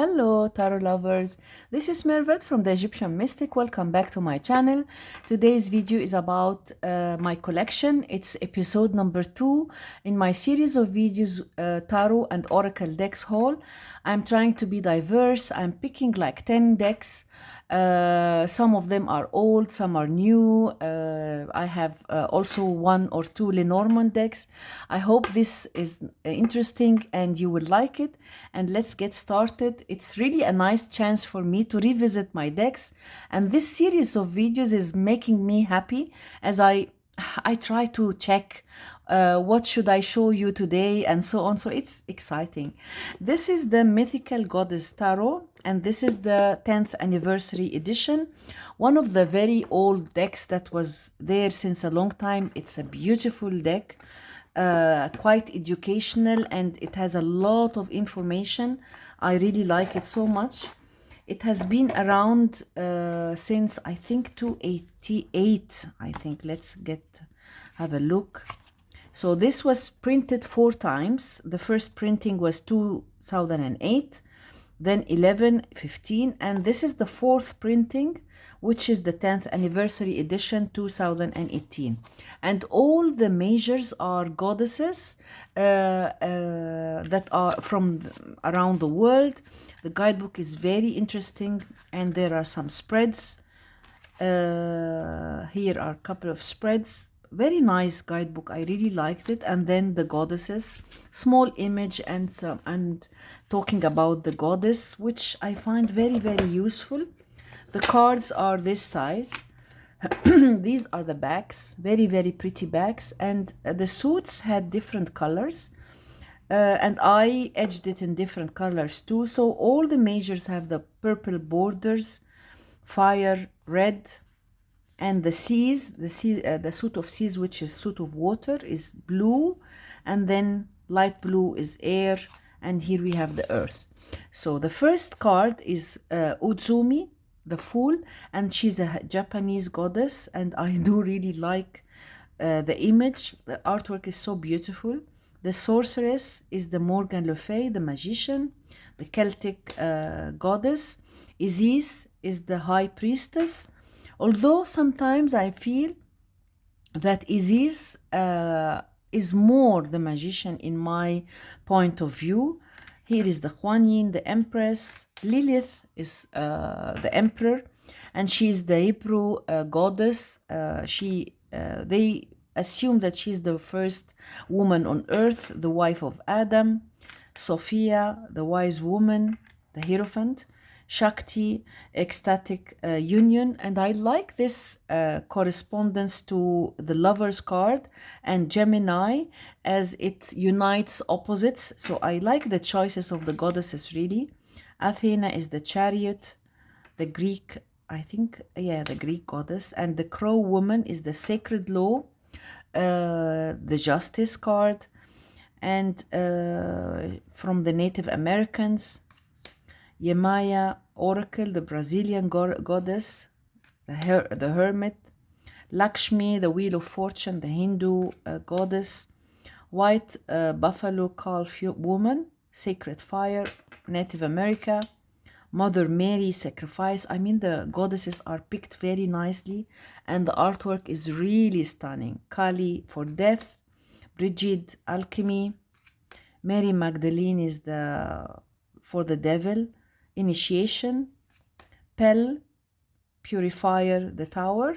Hello, tarot lovers. This is Mervet from the Egyptian Mystic. Welcome back to my channel. Today's video is about my collection. It's episode number 2 in my series of videos, Tarot and Oracle decks haul. I'm trying to be diverse. I'm picking like 10 decks. Some of them are old, some are new. I have also 1 or 2 Lenormand decks. I hope this is interesting and you will like it. And let's get started. It's really a nice chance for me to revisit my decks. And this series of videos is making me happy as I try to check what should I show you today and so on. So it's exciting. This is the Mythical Goddess Tarot, and this is the 10th anniversary edition. One of the very old decks that was there since a long time. It's a beautiful deck, quite educational, and it has a lot of information. I really like it so much. It has been around since I think 288. I think let's have a look. So this was printed 4 times. The first printing was 2008, then 11, 15, and this is the 4th printing, which is the 10th anniversary edition 2018. And all the measures are goddesses that are from around the world. The guidebook is very interesting, and there are some spreads. Here are a couple of spreads. Very nice guidebook. I really liked it. And then the goddesses, small image and talking about the goddess, which I find very, very useful. The cards are this size. These are the backs, very, very pretty backs, and the suits had different colors. And I edged it in different colors too. So all the measures have the purple borders, fire, red, and the seas, the suit of seas, which is suit of water, is blue, and then light blue is air, and here we have the earth. So the first card is Uzumi, the Fool, and she's a Japanese goddess, and I do really like the image. The artwork is so beautiful. The Sorceress is the Morgan Le Fay, the magician. The Celtic goddess. Isis is the High Priestess. Although sometimes I feel that Isis is more the magician in my point of view. Here is the Kuan Yin, the Empress. Lilith is the Emperor, and she is the Hebrew goddess. They assume that she's the first woman on earth, the wife of Adam. Sophia, the wise woman, the Hierophant. Shakti, ecstatic union, and I like this correspondence to the Lover's card and Gemini, as it unites opposites. So I like the choices of the goddesses really. Athena is the Chariot, the Greek, I think, yeah, the Greek goddess, and the Crow Woman is the Sacred Law, the Justice card, and from the Native Americans, Yemaya Oracle, the Brazilian goddess, the Hermit. Lakshmi, the Wheel of Fortune, the Hindu goddess. White Buffalo Calf Woman, Sacred Fire, Native America. Mother Mary, Sacrifice. I mean, the goddesses are picked very nicely, and the artwork is really stunning. Kali for Death. Brigid, Alchemy. Mary Magdalene is for the Devil. Initiation. Pel, Purifier, the Tower.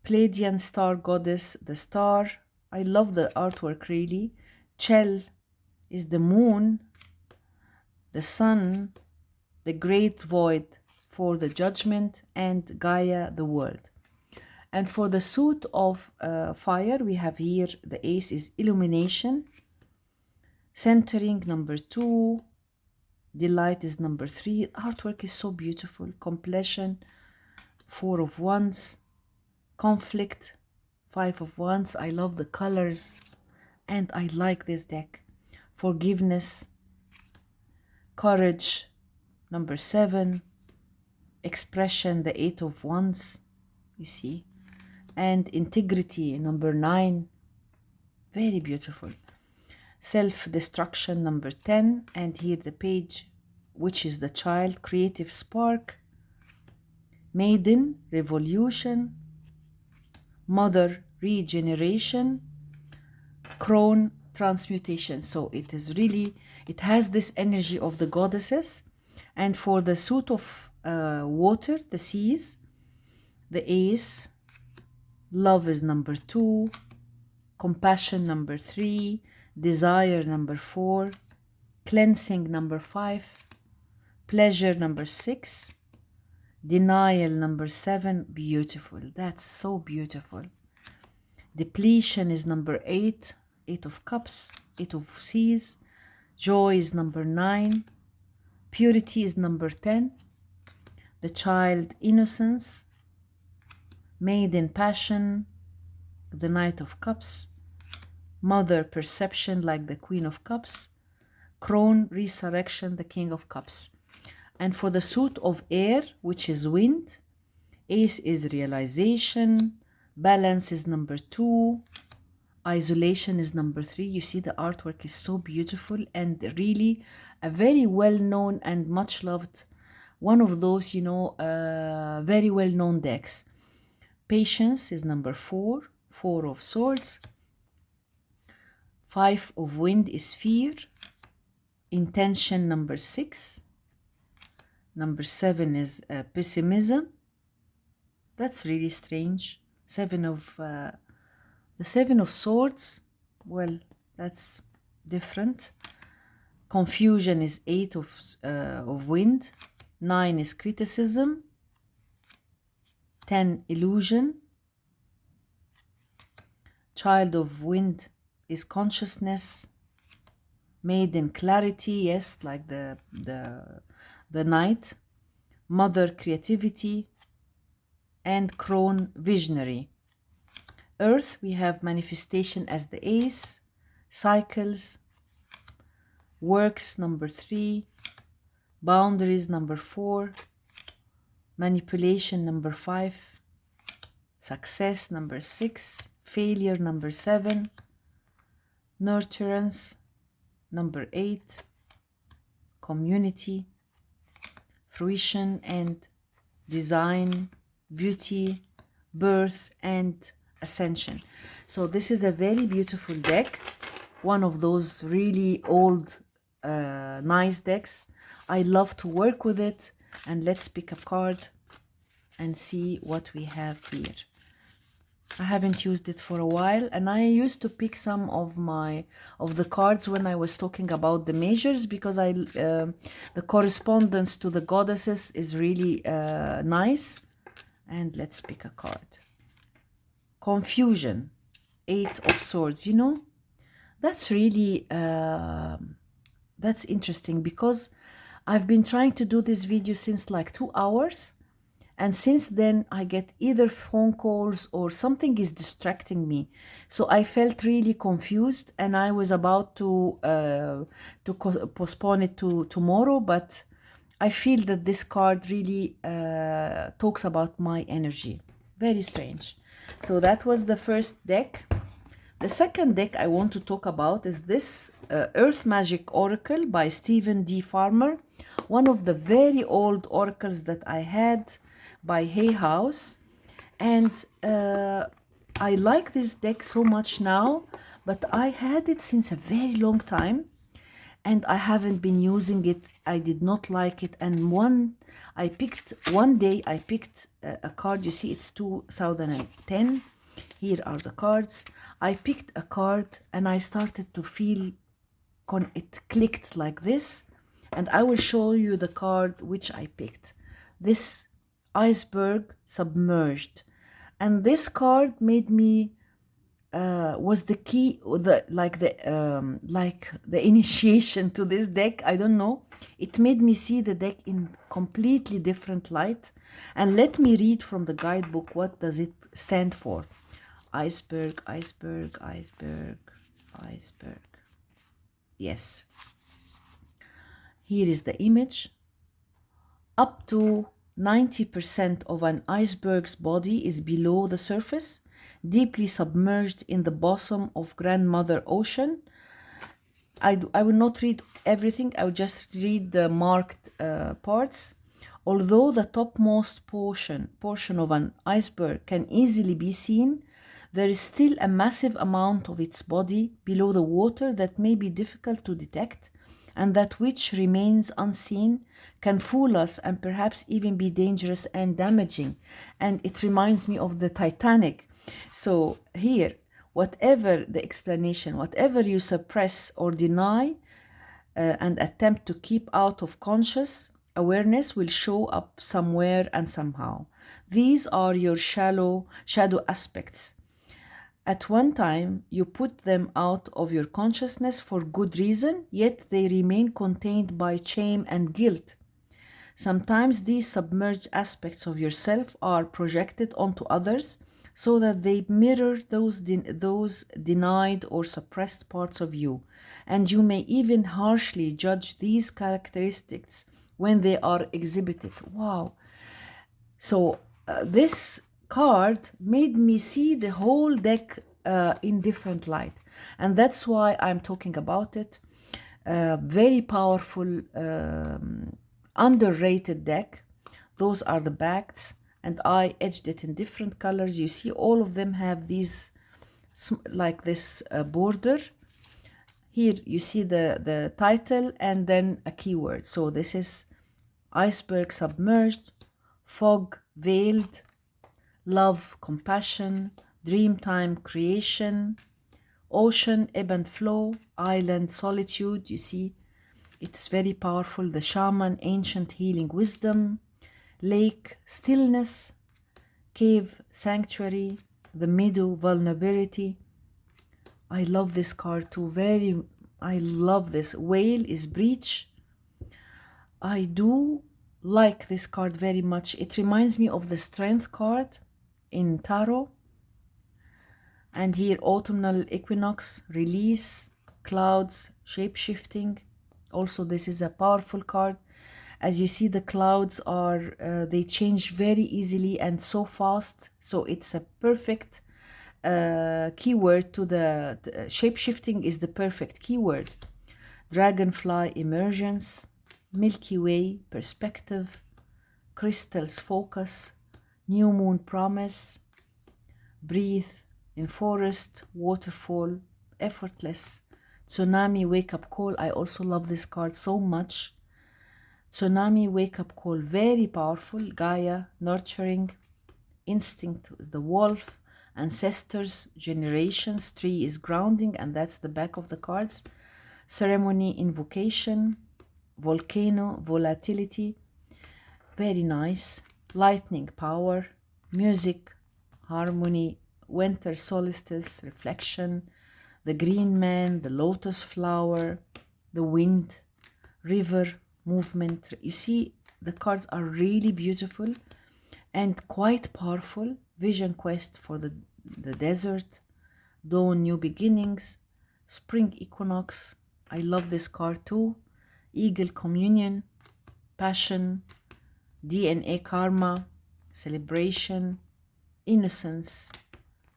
Pleiadian Star Goddess, the Star. I love the artwork really. Chel is the Moon, the Sun, the Great Void for the Judgment, and Gaia, the World. And for the suit of fire, we have here the Ace is Illumination. Centering, number 2. Delight is number 3. Artwork is so beautiful. Completion, 4 of Wands. Conflict, 5 of Wands. I love the colors and I like this deck. Forgiveness, Courage, number 7. Expression, the 8 of Wands, you see. And Integrity, number 9. Very beautiful. Self-destruction, number 10. And here the Page which is the child, creative spark. Maiden, revolution. Mother, regeneration. Crone, transmutation. So it is really, it has this energy of the goddesses. And for the suit of water, the seas, the ace, love is number 2, compassion number 3, desire number 4, cleansing number 5, pleasure number 6, denial number 7. Beautiful. That's so beautiful. Depletion is number 8, 8 of cups, 8 of seas. Joy is number 9. Purity is number 10. The child, innocence. Maiden, passion, the Knight of Cups. Mother, perception, like the Queen of Cups. Crone, resurrection, the King of Cups. And for the suit of air, which is wind, ace is realization, balance is number 2, isolation is number 3. You see the artwork is so beautiful and really a very well-known and much loved, one of those, you know, very well-known decks. Patience is number 4, 4 of swords. 5 of wind is fear. Intention number 6. Number 7 is pessimism. That's really strange. The 7 of swords, well, that's different. Confusion is 8 of wind. 9 is criticism. 10, illusion. Child of wind is consciousness. Maiden, clarity, yes, like the knight. Mother, creativity. And crone, visionary. Earth, we have manifestation as the ace. Cycles. Works, number 3. Boundaries, number 4. Manipulation, number 5. Success, number 6. Failure, number 7. Nurturance, number 8. Community. Fruition and design. Beauty, birth, and ascension. So this is a very beautiful deck. One of those really old, nice decks. I love to work with it. And let's pick a card and see what we have here. I haven't used it for a while, and I used to pick some of the cards when I was talking about the measures, because the correspondence to the goddesses is really nice. And let's pick a card. Confusion, 8 of swords. You know, that's really that's interesting, because I've been trying to do this video since like 2 hours. And since then, I get either phone calls or something is distracting me. So I felt really confused, and I was about to postpone it to tomorrow. But I feel that this card really talks about my energy. Very strange. So that was the first deck. The second deck I want to talk about is this Earth Magic Oracle by Stephen D. Farmer. One of the very old oracles that I had by Hay House, and I like this deck so much now, but I had it since a very long time and I haven't been using it. I did not like it, and one day I picked a card. You see, it's 2010. Here are the cards. I picked a card and I started to feel it clicked like this, and I will show you the card which I picked. This iceberg submerged, and this card made me was the key, like the initiation to this deck. I don't know, it made me see the deck in completely different light. And let me read from the guidebook, what does it stand for? Iceberg, iceberg, iceberg, iceberg. Yes, here is the image. Up to 90% of an iceberg's body is below the surface, deeply submerged in the bosom of Grandmother Ocean. I will not read everything. I will just read the marked parts. Although the topmost portion of an iceberg can easily be seen, there is still a massive amount of its body below the water that may be difficult to detect, and that which remains unseen can fool us and perhaps even be dangerous and damaging. And it reminds me of the Titanic. So here, whatever the explanation, whatever you suppress or deny and attempt to keep out of conscious awareness will show up somewhere and somehow. These are your shadow aspects. At one time, you put them out of your consciousness for good reason, yet they remain contained by shame and guilt. Sometimes these submerged aspects of yourself are projected onto others so that they mirror those denied or suppressed parts of you, and you may even harshly judge these characteristics when they are exhibited. Wow. So this card made me see the whole deck in different light, and that's why I'm talking about it. Very powerful, underrated deck. Those are the backs, and I edged it in different colors. You see all of them have these like this border. Here you see the title and then a keyword. So this is iceberg submerged, fog veiled, love compassion, dreamtime creation, ocean ebb and flow, island solitude. You see it's very powerful. The shaman, ancient healing wisdom, lake stillness, cave sanctuary, the meadow vulnerability. I love this card too. I love this. Whale is breach. I do like this card very much. It reminds me of the strength card in tarot. And here autumnal equinox, release, clouds, shape-shifting. Also this is a powerful card. As you see, the clouds are they change very easily and so fast, so it's a perfect keyword to the shape-shifting is the perfect keyword. Dragonfly emergence, Milky Way perspective, crystals focus, new moon promise, breathe in forest, waterfall, effortless, tsunami wake up call. I also love this card so much. Tsunami wake up call, very powerful. Gaia nurturing, instinct is the wolf, ancestors, generations, tree is grounding, and that's the back of the cards. Ceremony invocation, volcano volatility, very nice. Lightning power, music harmony, winter solstice reflection, the green man, the lotus flower, the wind, river movement. You see the cards are really beautiful and quite powerful. Vision quest for the desert, dawn new beginnings, spring equinox. I love this card too. Eagle communion, passion, DNA karma, celebration, innocence,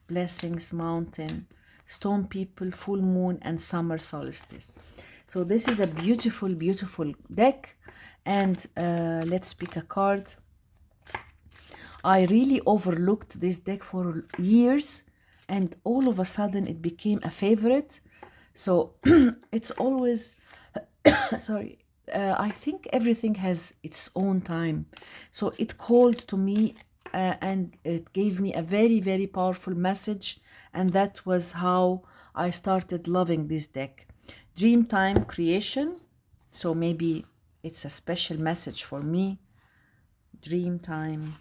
blessings mountain, stone people, full moon, and summer solstice. So this is a beautiful, beautiful deck. And let's pick a card. I really overlooked this deck for years, and all of a sudden it became a favorite. So it's always, sorry, I think everything has its own time. So it called to me and it gave me a very, very powerful message. And that was how I started loving this deck. Dreamtime creation. So maybe it's a special message for me. Dreamtime.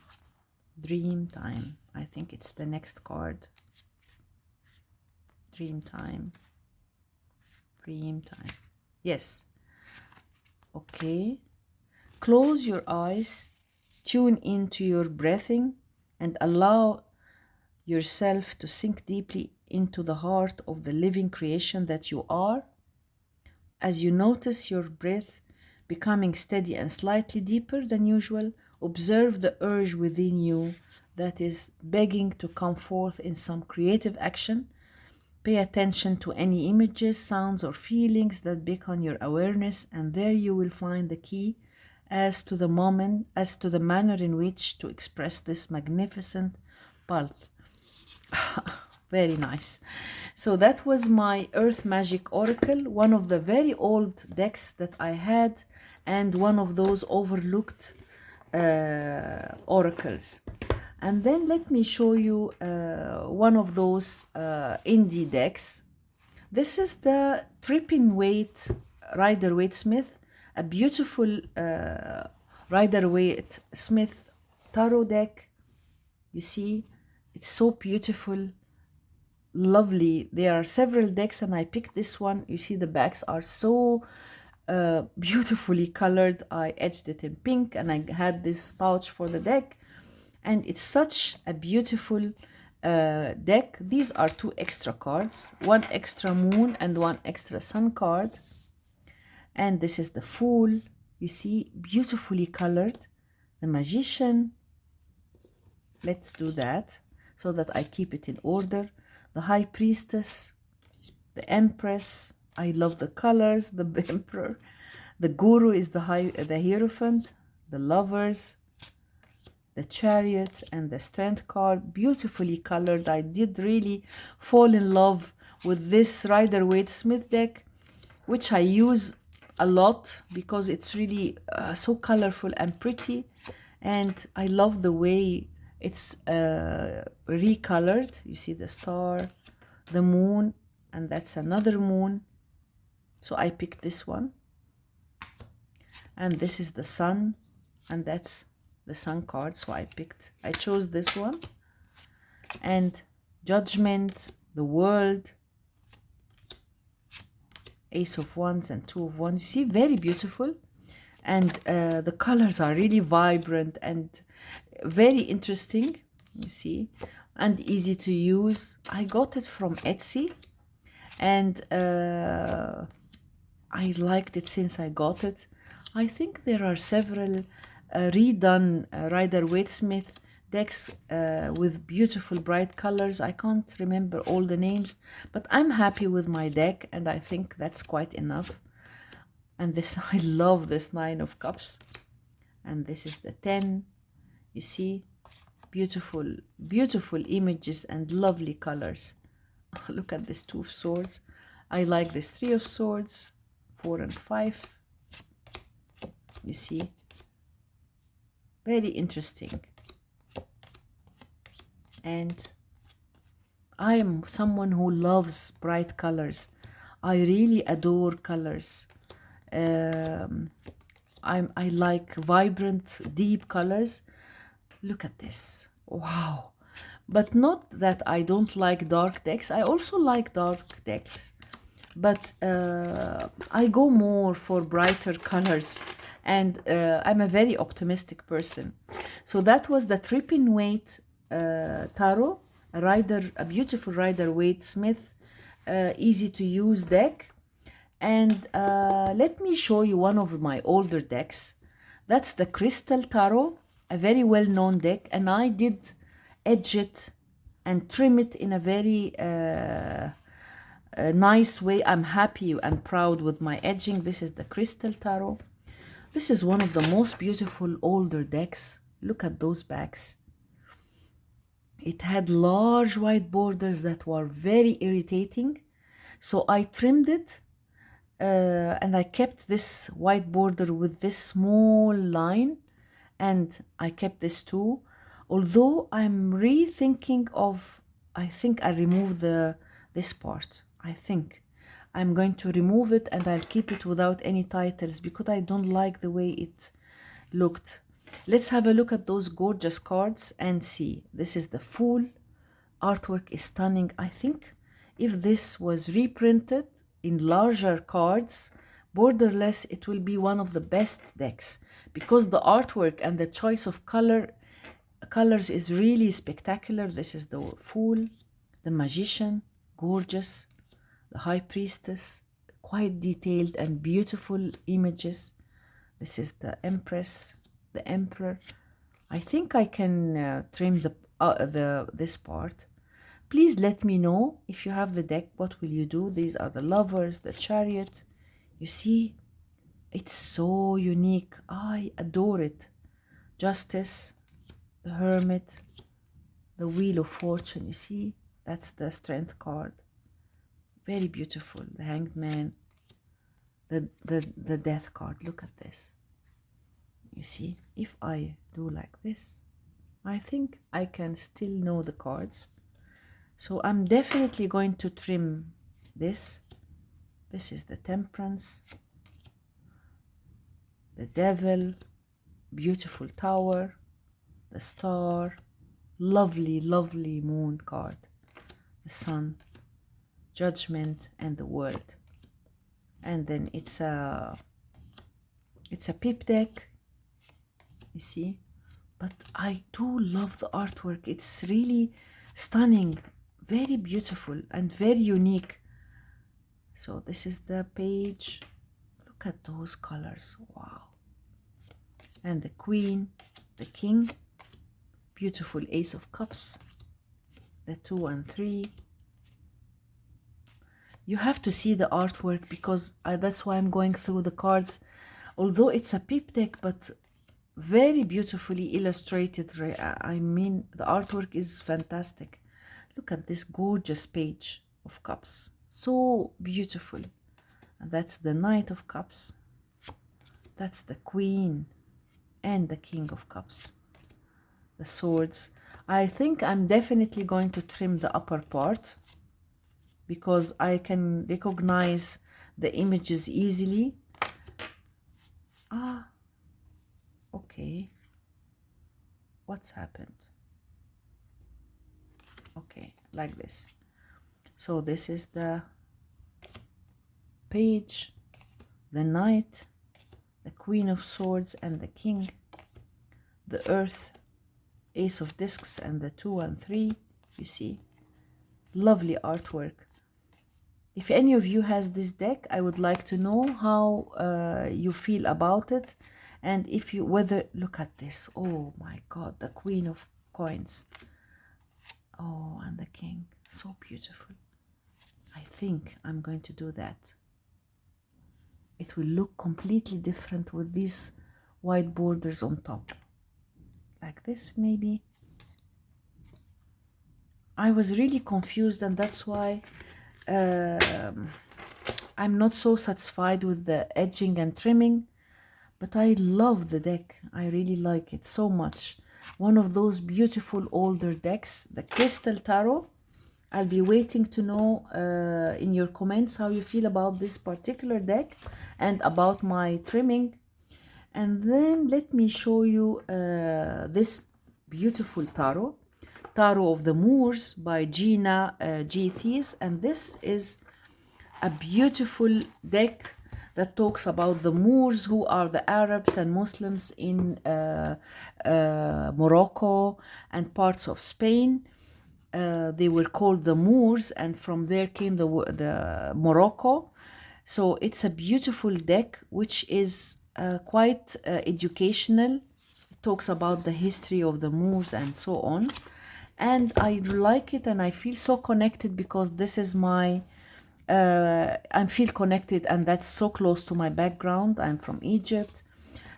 Dreamtime. I think it's the next card. Dreamtime. Dreamtime. Yes. Okay. Close your eyes. Tune into your breathing and allow yourself to sink deeply into the heart of the living creation that you are. As you notice your breath becoming steady and slightly deeper than usual, observe the urge within you that is begging to come forth in some creative action. Pay attention to any images, sounds, or feelings that beckon your awareness, and there you will find the key as to the moment, as to the manner in which to express this magnificent pulse. Very nice. So that was my Earth Magic Oracle, one of the very old decks that I had, and one of those overlooked oracles. And then let me show you one of those indie decks. This is the Trippin Waite Rider-Waite Smith, a beautiful Rider-Waite Smith tarot deck. You see, it's so beautiful, lovely. There are several decks and I picked this one. You see the backs are so beautifully colored. I edged it in pink and I had this pouch for the deck, and it's such a beautiful deck. These are 2 extra cards, 1 extra moon and 1 extra sun card, and this is the Fool. You see, beautifully colored. The Magician. Let's do that so that I keep it in order. The High Priestess, the Empress. I love the colors. The Emperor. The Guru is the Hierophant. The Lovers, the Chariot, and the Strength card. Beautifully colored. I did really fall in love with this Rider-Waite Smith deck, which I use a lot because it's really so colorful and pretty, and I love the way it's recolored. You see the star, the moon, and that's another moon. So I picked this one. And this is the sun, and that's the sun card. So I chose this one. And Judgment, the World, Ace of Wands and 2 of Wands. You see, very beautiful. And the colors are really vibrant and very interesting, you see, and easy to use. I got it from Etsy, and I liked it since I got it. I think there are several redone Rider-Waite Smith decks with beautiful bright colors. I can't remember all the names, but I'm happy with my deck, and I think that's quite enough. And this, I love this 9 of Cups, and this is the 10. You see, beautiful, beautiful images and lovely colors. Look at this 2 of Swords. I like this 3 of Swords, 4 and 5. You see, very interesting. And I am someone who loves bright colors. I really adore colors. I like vibrant, deep colors. Look at this. Wow. But not that I don't like dark decks. I also like dark decks. But I go more for brighter colors. And I'm a very optimistic person. So that was the Trippin Waite Tarot, a beautiful Rider-Waite Smith, easy to use deck. And let me show you one of my older decks. That's the Crystal Tarot, a very well-known deck, and I did edge it and trim it in a very nice way. I'm happy and proud with my edging. This is the Crystal Tarot. This is one of the most beautiful older decks. Look at those backs. It had large white borders that were very irritating, so I trimmed it. And I kept this white border with this small line, and I kept this too. Although I'm rethinking of, I think I removed this part. I think I'm going to remove it, and I'll keep it without any titles because I don't like the way it looked. Let's have a look at those gorgeous cards and see. This is the Fool. Artwork is stunning. I think if this was reprinted in larger cards, borderless, it will be one of the best decks because the artwork and the choice of colors is really spectacular. This is the Fool, the Magician, gorgeous, the High Priestess, quite detailed and beautiful images. This is the Empress, the Emperor. I think I can trim this part. Please let me know if you have the deck, what will you do? These are the Lovers, the Chariot. You see, it's so unique. I adore it. Justice, the Hermit, the Wheel of Fortune. You see, that's the Strength card. Very beautiful. The Hanged Man, the Death card. Look at this. You see, if I do like this, I think I can still know the cards. So I'm definitely going to trim this. This is the Temperance, the Devil, beautiful Tower, the Star, lovely, lovely Moon card, the Sun, Judgment, and the World. And then it's a pip deck, you see. But I do love the artwork. It's really stunning, very beautiful and very unique. So this is the page. Look at those colors. Wow. And the Queen, the King, beautiful Ace of Cups, the 2 and 3. You have to see the artwork because that's why I'm going through the cards. Although it's a pip deck, but very beautifully illustrated. I mean, the artwork is fantastic. Look at this gorgeous page of cups. So beautiful. And that's the Knight of Cups. That's the Queen and the King of Cups. The swords. I think I'm definitely going to trim the upper part because I can recognize the images easily. Okay. What's happened? Okay, like this. So this is the page, the Knight, the Queen of Swords and the King, the Earth, Ace of Discs and the 2 and 3. You see, lovely artwork. If any of you has this deck, I would like to know how you feel about it. And if you, look at this. Oh my God, the Queen of Coins. Oh, and the King. So beautiful. I think I'm going to do that. It will look completely different with these white borders on top. Like this, maybe. I was really confused, and that's why I'm not so satisfied with the edging and trimming. But I love the deck. I really like it so much. One of those beautiful older decks, the Crystal Tarot. I'll be waiting to know in your comments how you feel about this particular deck and about my trimming. And then let me show you this beautiful tarot. Tarot of the Moors by Gina G. Thies. And this is a beautiful deck that talks about the Moors, who are the Arabs and Muslims in Morocco and parts of Spain. They were called the Moors, and from there came the Morocco. So it's a beautiful deck, which is quite educational. It talks about the history of the Moors and so on. And I like it, and I feel so connected because this is my I feel connected, and that's so close to my background. I'm from Egypt.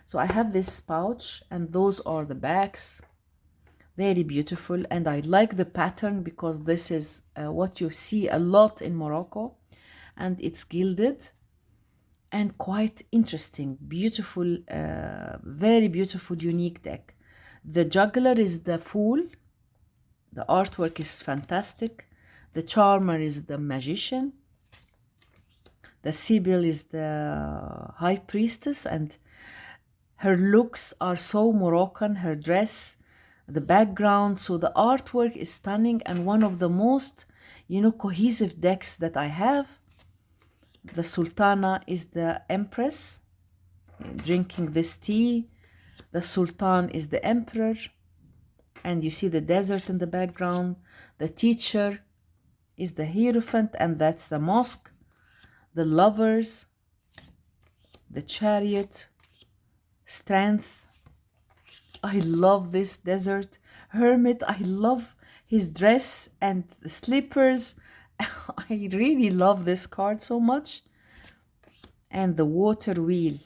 So I have this pouch, and those are the backs. Very beautiful, and I like the pattern because this is what you see a lot in Morocco, and it's gilded and quite interesting. Beautiful, very beautiful, unique deck. The juggler is the Fool. The artwork is fantastic. The charmer is the Magician. The Sibyl is the High Priestess, and her looks are so Moroccan, her dress, the background. So the artwork is stunning, and one of the most, cohesive decks that I have. The Sultana is the Empress, drinking this tea. The Sultan is the Emperor, and you see the desert in the background. The Teacher is the Hierophant, and that's the mosque. The Lovers, the Chariot, Strength. I love this Desert. Hermit, I love his dress and the slippers. I really love this card so much. And the water wheel.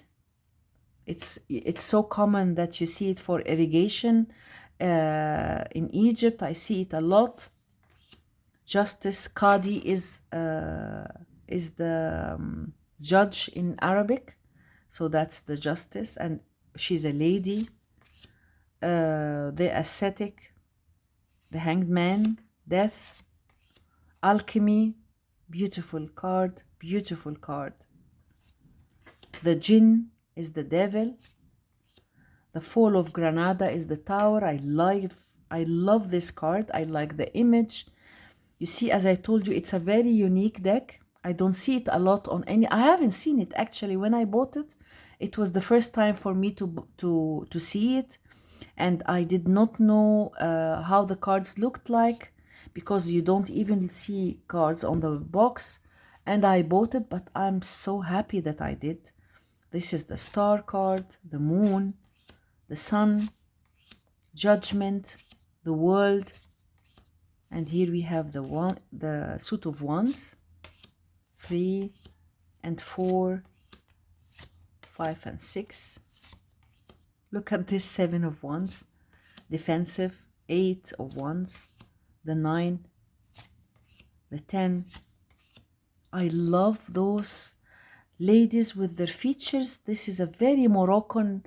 It's so common that you see it for irrigation. In Egypt, I see it a lot. Justice, Qadi is the judge in Arabic. So that's the justice, and she's a lady. The ascetic, the hanged man, death, alchemy, beautiful card, beautiful card. The jinn is the devil. The fall of Granada is the tower. I love this card. I like the image. You see, as I told you, it's a very unique deck. I don't see it a lot on any. I haven't seen it actually. When I bought it, it was the first time for me to see it, and I did not know how the cards looked like, because you don't even see cards on the box. And I bought it, but I'm so happy that I did. This is the star card, the moon, the sun, judgment, the world, and here we have the suit of wands, 3 and 4, 5 and 6. Look at this 7 of wands, defensive, 8 of wands, the 9, the 10. I love those ladies with their features. This is a very Moroccan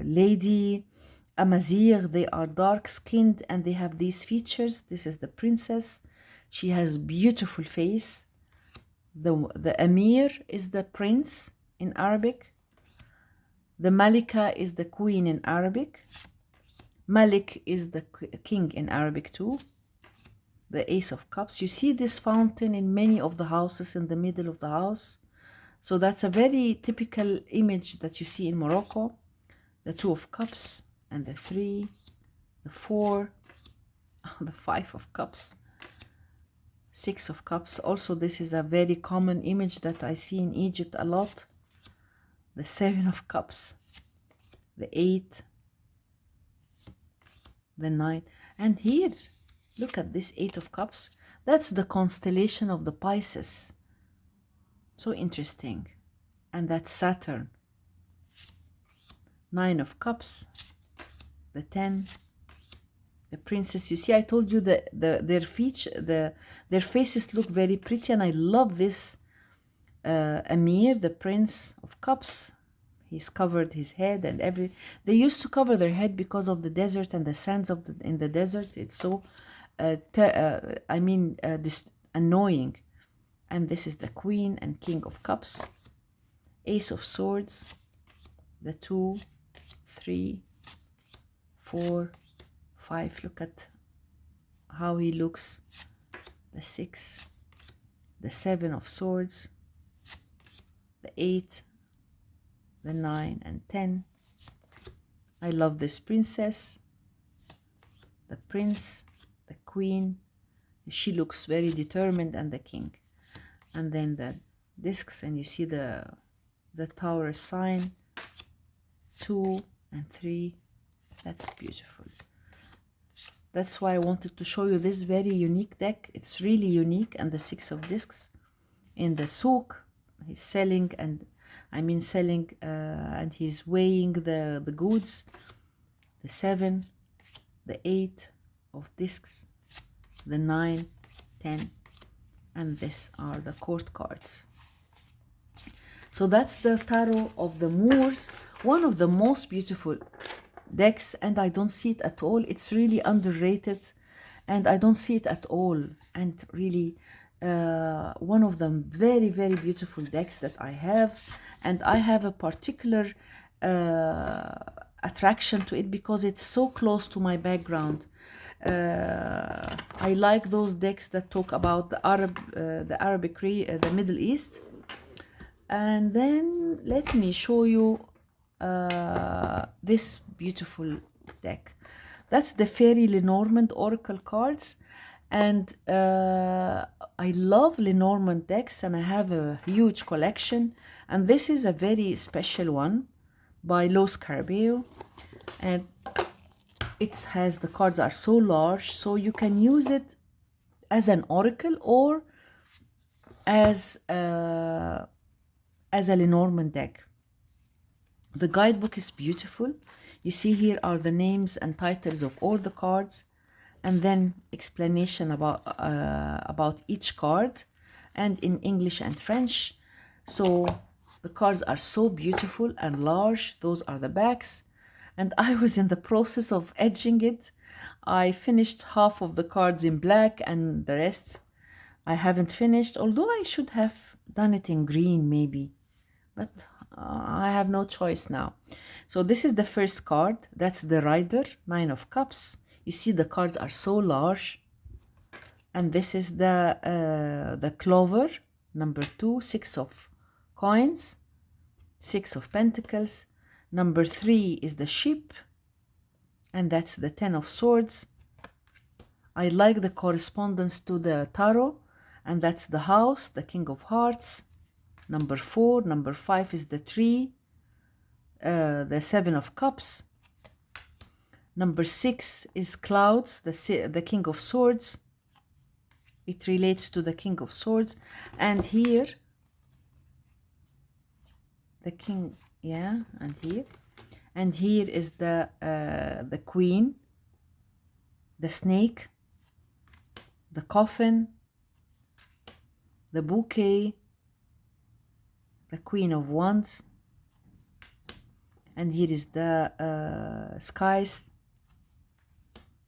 lady, Amazigh. They are dark skinned and they have these features. This is the princess. She has beautiful face. The Amir is the prince in Arabic. The Malika is the queen in Arabic. Malik is the king in Arabic too. The Ace of Cups. You see this fountain in many of the houses in the middle of the house. So that's a very typical image that you see in Morocco. The 2 of Cups and the 3, the 4, the 5 of Cups, 6 of Cups. Also, this is a very common image that I see in Egypt a lot. The 7 of Cups, the 8, the 9. And here, look at this 8 of Cups. That's the constellation of the Pisces. So interesting. And that's Saturn. 9 of Cups, the 10, the princess. You see, I told you that their faces look very pretty, and I love this Amir, the Prince of Cups. He's covered his head and they used to cover their head because of the desert and the sands in the desert. It's so annoying. And this is the Queen and King of Cups, Ace of Swords, the 2, 3, 4, 5. Look at how he looks. The 6, the 7 of Swords, the 8, the 9 and 10. I love this princess, the prince, the queen. She looks very determined, and the king. And then the discs, and you see the tower sign, 2 and 3. That's beautiful. That's why I wanted to show you this very unique deck. It's really unique. And the 6 of discs in the souk, he's selling, and and he's weighing the goods. The 7, the 8 of discs, the 9, 10, and these are the court cards. So that's the tarot of the Moors, one of the most beautiful decks, and I don't see it at all. It's really underrated, and I don't see it at all. And really, one of the very, very beautiful decks that I have, and I have a particular attraction to it because it's so close to my background. I like those decks that talk about the Middle East. And then let me show you this beautiful deck. That's the Fairy Lenormand Oracle cards, and I love Lenormand decks, and I have a huge collection. And this is a very special one by Los Carabeo, and it has, the cards are so large, so you can use it as an oracle or as a Lenormand deck. The guidebook is beautiful. You see here are the names and titles of all the cards, and then explanation about each card, and in English and French. So the cards are so beautiful and large. Those are the backs, and I was in the process of edging it. I finished half of the cards in black and the rest I haven't finished, although I should have done it in green maybe, but I have no choice now. So this is the first card. That's the Rider, 9 of Cups. You see the cards are so large. And this is the Clover, number 2, 6 of Coins, 6 of Pentacles. Number 3 is the Ship, and that's the 10 of Swords. I like the correspondence to the Tarot, and that's the House, the King of Hearts. Number 4, number 5 is the Tree, the 7 of Cups. Number 6 is Clouds, the King of Swords. It relates to the King of Swords. And here, the King, yeah, and here. And here is the Queen, the Snake, the Coffin, the Bouquet, the Queen of Wands. And here is the Skies,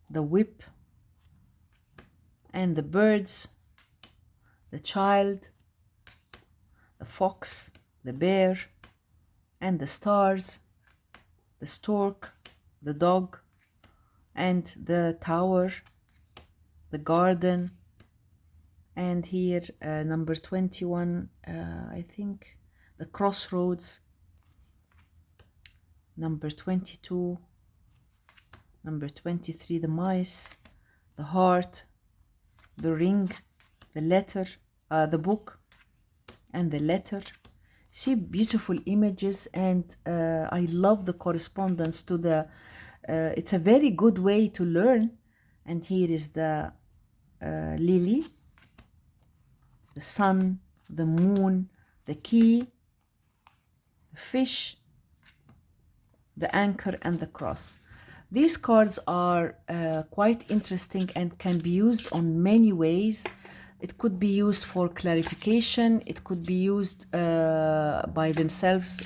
the Whip, and the Birds, the Child, the Fox, the Bear, and the Stars, the Stork, the Dog, and the Tower, the Garden. And here number 21, I think, the Crossroads. Number 22, number 23, the Mice, the Heart, the Ring, the Letter, the Book, and the Letter. See, beautiful images, and I love the correspondence to the it's a very good way to learn. And here is the Lily, the Sun, the Moon, the Key, the Fish, the Anchor, and the Cross. These cards are quite interesting and can be used on many ways. It could be used for clarification. It could be used by themselves,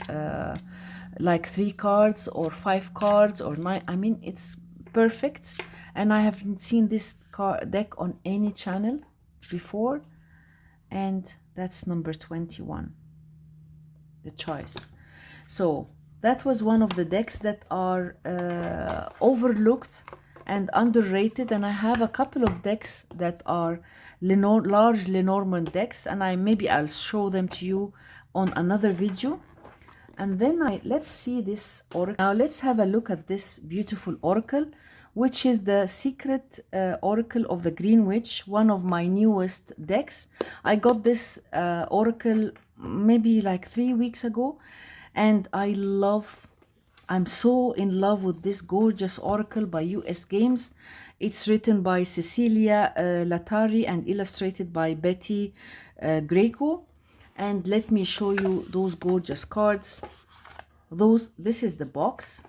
like 3 cards or 5 cards or 9. I mean, it's perfect. And I haven't seen this deck on any channel before. And that's number 21, the choice. So that was one of the decks that are overlooked and underrated. And I have a couple of decks that are large Lenormand decks, and I'll show them to you on another video. And then let's see this oracle. Now let's have a look at this beautiful oracle, which is the Secret Oracle of the Green Witch, one of my newest decks. I got this oracle maybe like 3 weeks ago, and I'm so in love with this gorgeous oracle by US Games. It's written by Cecilia Latari and illustrated by Betty Greco. And let me show you those gorgeous cards. This is the box,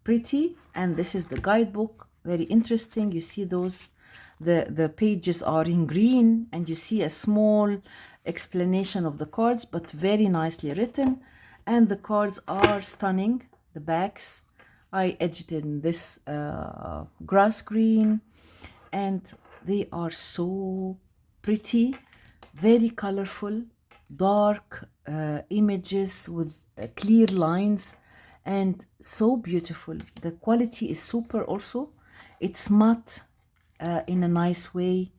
pretty, and this is the guidebook, very interesting. You see the pages are in green, and you see a small explanation of the cards, but very nicely written. And the cards are stunning. The backs, I edged in this grass green, and they are so pretty, very colorful, dark images with clear lines, and so beautiful. The quality is super also. It's matte in a nice way,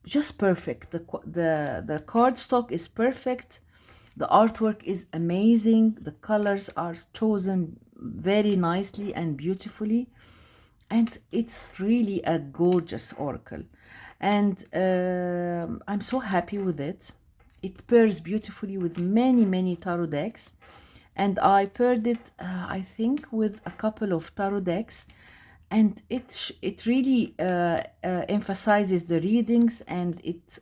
just perfect. The cardstock is perfect. The artwork is amazing. The colors are chosen very nicely and beautifully, and it's really a gorgeous oracle. And I'm so happy with it. It pairs beautifully with many tarot decks, and I paired it I think with a couple of tarot decks, and it really emphasizes the readings, and it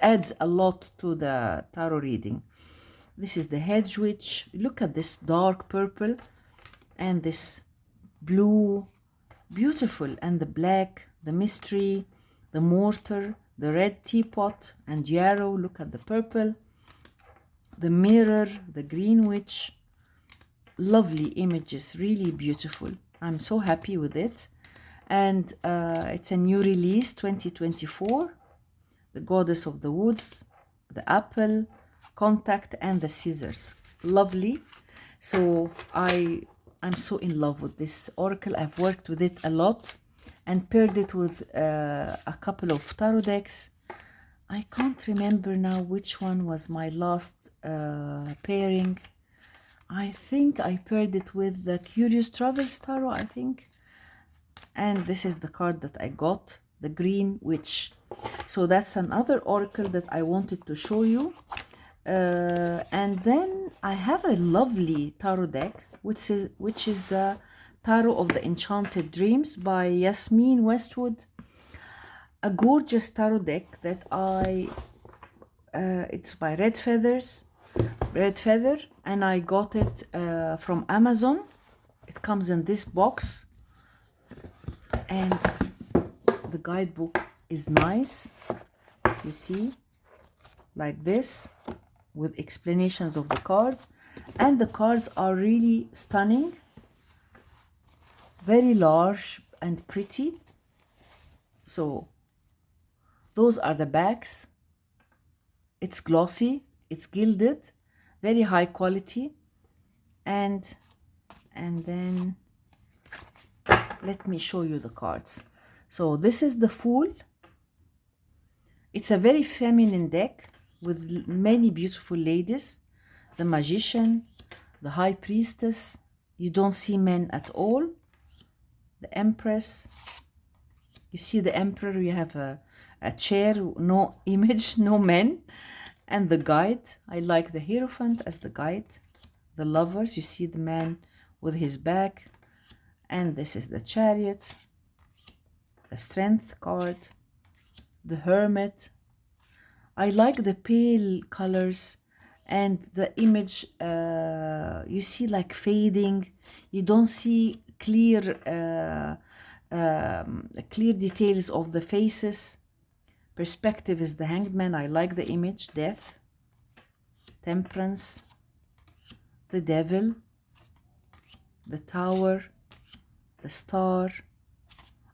adds a lot to the tarot reading. This is the hedge witch. Look at this dark purple and this blue, beautiful, and the black, the mystery, the mortar, the red teapot and yarrow. Look at the purple, the mirror, the green witch. Lovely images, really beautiful. I'm so happy with it. And it's a new release, 2024. The goddess of the woods, the apple, contact, and the scissors. Lovely. So I'm so in love with this oracle. I've worked with it a lot and paired it with a couple of tarot decks. I can't remember now which one was my last pairing. I think I paired it with the Curious Travels Tarot, I think. And this is the card that I got, the Green Witch. So that's another oracle that I wanted to show you. And then I have a lovely tarot deck, which is the Tarot of the Enchanted Dreams by Yasmin Westwood. A gorgeous tarot deck that it's by Red Feather, and I got it from Amazon. It comes in this box, and the guidebook is nice, you see, like this, with explanations of the cards, and the cards are really stunning, very large and pretty. So those are the backs. It's glossy, it's gilded, very high quality. And then let me show you the cards. So this is the Fool. It's a very feminine deck with many beautiful ladies. The Magician, the High Priestess. You don't see men at all. The Empress. You see the Emperor, you have a chair, no image, no men. And the Guide. I like the Hierophant as the guide. The Lovers, you see the man with his back. And this is the Chariot. The Strength card. The Hermit. I like the pale colors and the image, you see, like fading. You don't see clear details of the faces. Perspective is the Hanged Man. I like the image. Death, Temperance, the Devil, the Tower, the Star.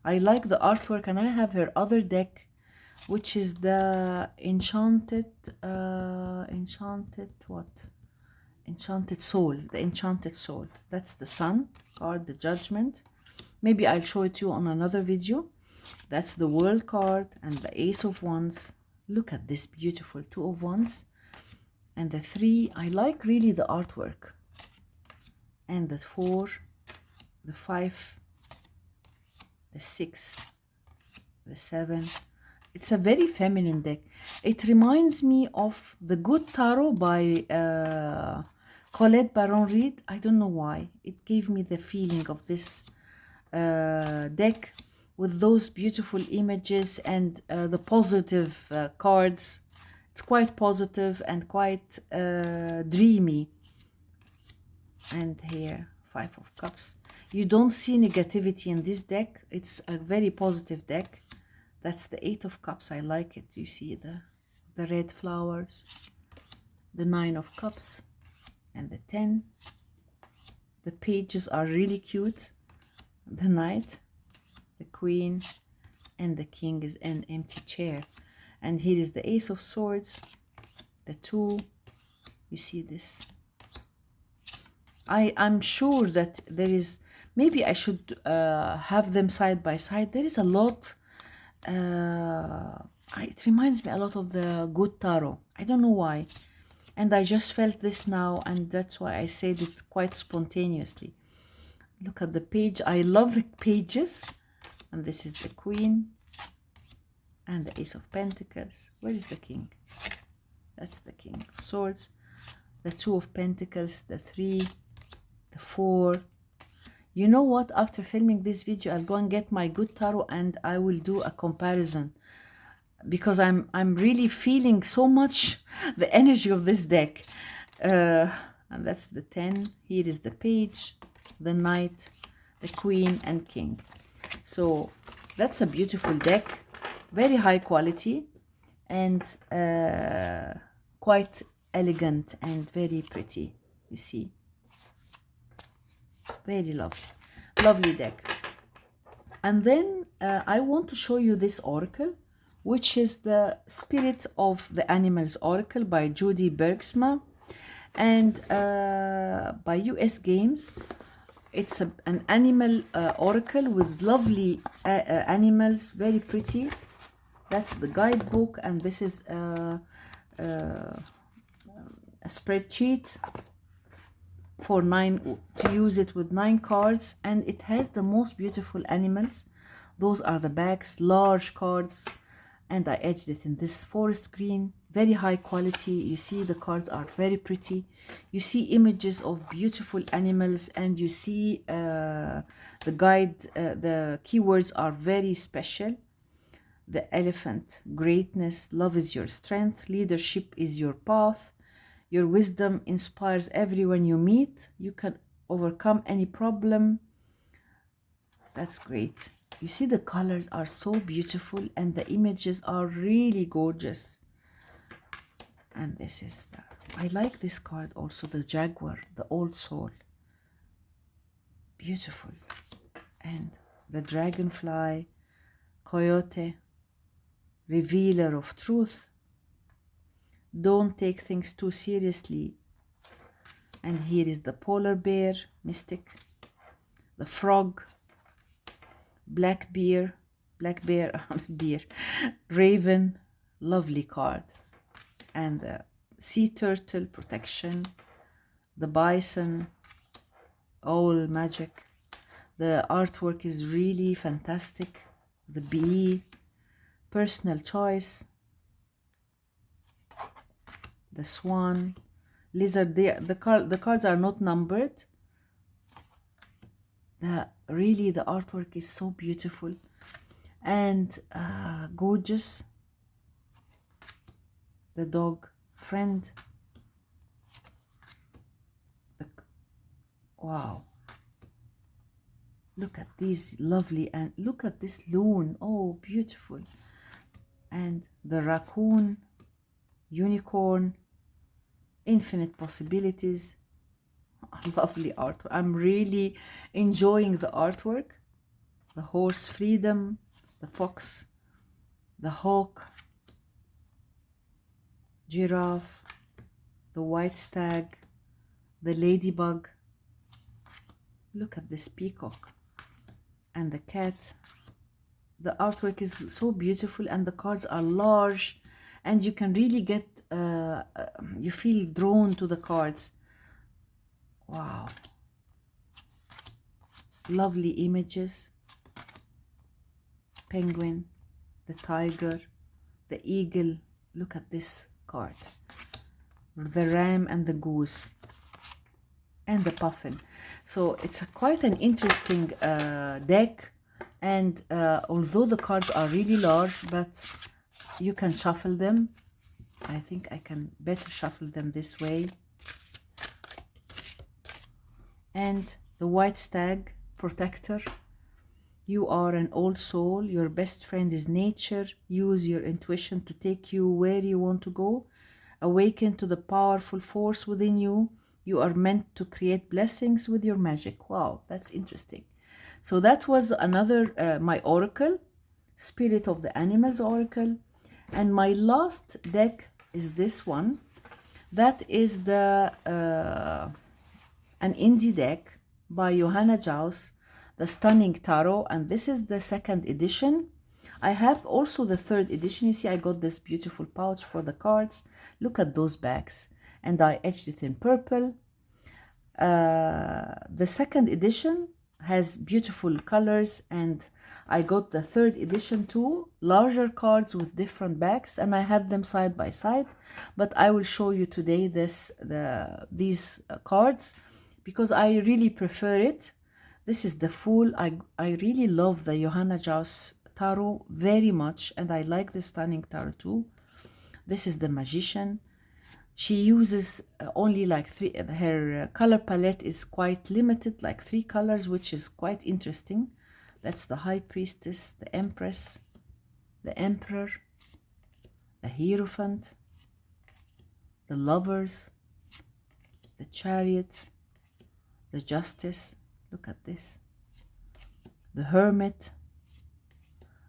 I like the artwork, and I have her other deck, which is the Enchanted Soul. The Enchanted Soul. That's the Sun card, the Judgment. Maybe I'll show it to you on another video. That's the World card and the Ace of Wands. Look at this beautiful Two of Wands. And the 3, I like really the artwork. And the 4, the 5, the 6, the 7. It's a very feminine deck. It reminds me of the Good Tarot by Colette Baron Reid. I don't know why. It gave me the feeling of this deck with those beautiful images and the positive cards. It's quite positive and quite dreamy. And here, 5 of Cups. You don't see negativity in this deck. It's a very positive deck. That's the 8 of Cups. I like it. You see the red flowers. The 9 of Cups and the 10. The pages are really cute. The Knight, the Queen, and the King is an empty chair. And here is the Ace of Swords, the 2. You see this. I'm sure that there is, maybe I should have them side by side. There is a lot. It reminds me a lot of the Good Tarot. I don't know why. And I just felt this now, and that's why I said it quite spontaneously. Look at the page. I love the pages. And this is the Queen and the Ace of Pentacles. Where is the King? That's the King of Swords. The 2 of Pentacles, the 3, the 4. You know what? After filming this video, I'll go and get my good tarot and I will do a comparison, because I'm really feeling so much the energy of this deck. And that's the 10. Here is the page, the knight, the queen, and king. So that's a beautiful deck, very high quality, and quite elegant and very pretty. You see, very lovely, lovely deck. And then I want to show you this oracle, which is the Spirit of the Animals Oracle by Judy Bergsma, and by US Games. It's an animal oracle with lovely animals, very pretty. That's the guidebook, and this is a spreadsheet for 9, to use it with 9 cards, and it has the most beautiful animals. Those are the backs, large cards, and I edged it in this forest green, very high quality. You see the cards are very pretty. You see images of beautiful animals, and you see the guide, the keywords are very special. The elephant, greatness, love is your strength, leadership is your path, your wisdom inspires everyone you meet, you can overcome any problem. That's great. You see the colors are so beautiful and the images are really gorgeous. And this is the, I like this card also, the jaguar, the old soul. Beautiful. And the dragonfly, coyote, revealer of truth. Don't take things too seriously. And here is the polar bear, mystic, the frog, black bear, beer, raven, lovely card, and the sea turtle, protection, the bison, owl, magic. The artwork is really fantastic. The bee, personal choice, the swan, lizard. The cards are not numbered. Really the artwork is so beautiful and gorgeous. The dog friend. Wow, look at these lovely, and look at this loon, oh beautiful. And the raccoon, unicorn, infinite possibilities. Lovely artwork. I'm really enjoying the artwork. The horse, freedom, the fox, the hawk, giraffe, the white stag, the ladybug. Look at this peacock and the cat. The artwork is so beautiful and the cards are large, and you can really get you feel drawn to the cards. Wow, lovely images. Penguin, the tiger, the eagle. Look at this card, the ram and the goose, and the puffin. So it's quite an interesting deck, and although the cards are really large, but you can shuffle them. I think I can better shuffle them this way. And the white stag, protector. You are an old soul. Your best friend is nature. Use your intuition to take you where you want to go. Awaken to the powerful force within you. You are meant to create blessings with your magic. Wow, that's interesting. So that was another, my oracle, Spirit of the Animals Oracle. And my last deck is this one. That is the an indie deck by Johanna Jaus, the Stunning Tarot, and this is the 2nd edition. I have also the 3rd edition. You see, I got this beautiful pouch for the cards. Look at those bags, and I etched it in purple. The 2nd edition has beautiful colors, and I got the 3rd edition too, larger cards with different backs, and I had them side by side. But I will show you today these cards because I really prefer it. This is the Fool. I really love the Johanna Jaus tarot very much, and I like the Stunning Tarot too. This is the Magician. She uses only like three, her color palette is quite limited, like 3 colors, which is quite interesting. That's the High Priestess, the Empress, the Emperor, the Hierophant, the Lovers, the Chariot, the Justice. Look at this. The Hermit,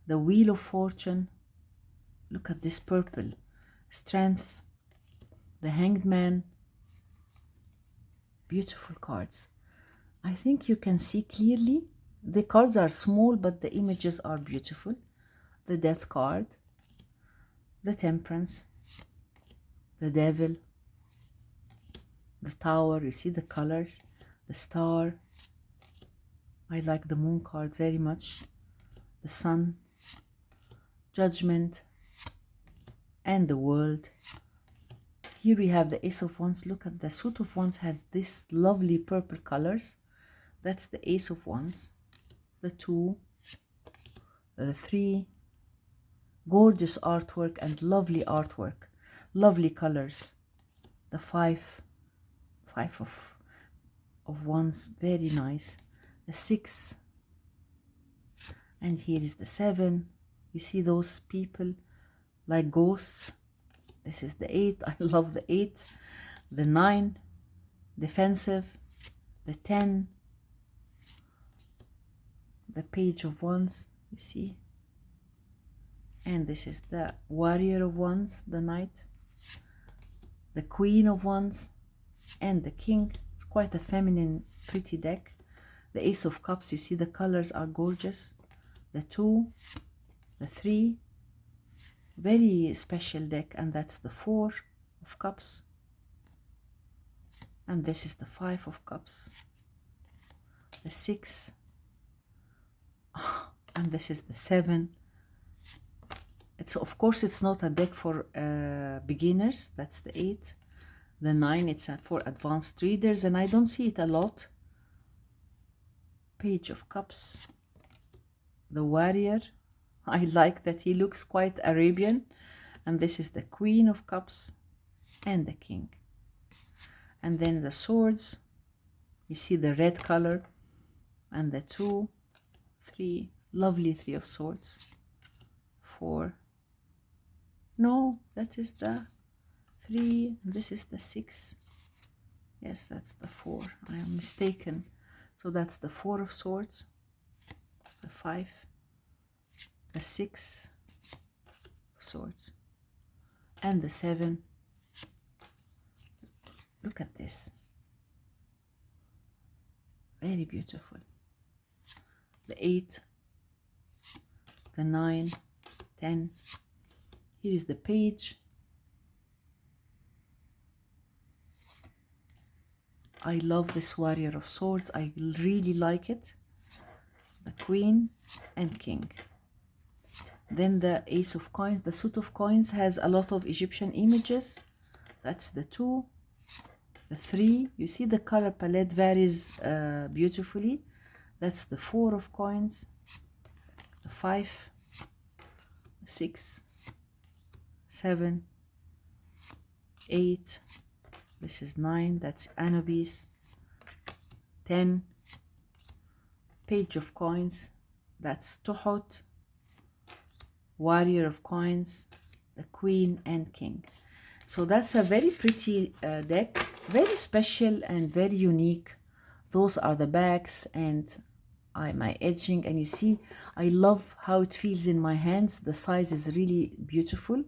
the Wheel of Fortune. Look at this purple. Strength, the Hanged Man. Beautiful cards. I think you can see clearly. The cards are small, but the images are beautiful. The Death card, the Temperance, the Devil, the Tower. You see the colors, the Star. I like the Moon card very much. The Sun, Judgment, and the World. Here we have the Ace of Wands. Look at the Suit of Wands has this lovely purple colors. That's the Ace of Wands. The 2, the 3, gorgeous artwork and lovely artwork, lovely colors. The 5 of Wands, very nice. The 6, and here is the 7. You see those people like ghosts. This is the 8. I love the 8. The 9, defensive. The 10, the Page of Wands, you see. And this is the Warrior of Wands, the Knight, the Queen of Wands, and the King. It's quite a feminine, pretty deck. The Ace of Cups, you see the colors are gorgeous. The 2, the 3, very special deck, and that's the 4 of Cups. And this is the 5 of Cups, the 6, and this is the 7. It's, of course, it's not a deck for beginners. That's the 8. The 9, it's for advanced readers, and I don't see it a lot. Page of Cups, the Warrior. I like that he looks quite Arabian. And this is the Queen of Cups and the King. And then the Swords, you see the red color, and the 2, 3, lovely 3 of Swords, 4, no, that is the 3, and this is the 6, yes, that's the 4, I am mistaken. So that's the 4 of Swords, the 5, the 6 of Swords, and the 7. Look at this, very beautiful. The 8, the 9, 10. Here is the Page. I love this Warrior of Swords. I really like it. The Queen and King. Then the Ace of Coins. The Suit of Coins has a lot of Egyptian images. That's the 2. The 3. You see the color palette varies beautifully. That's the 4 of Coins. The 5. 6, 7, 8, this is 9, that's Anubis. 10, Page of Coins, that's Tuhot. Warrior of Coins, the Queen and King. So that's a very pretty deck, very special and very unique. Those are the backs and my edging, and you see I love how it feels in my hands. The size is really beautiful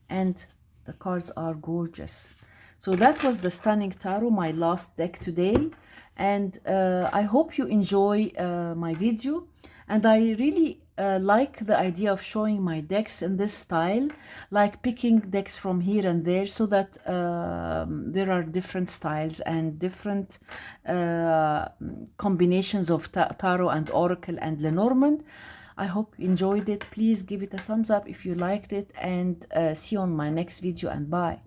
and the cards are gorgeous. So that was the Stunning Tarot, my last deck today, and I hope you enjoy my video. And I really like the idea of showing my decks in this style, like picking decks from here and there, so that there are different styles and different combinations of tarot and oracle and Lenormand. I hope you enjoyed it. Please give it a thumbs up if you liked it, and see you on my next video, and bye.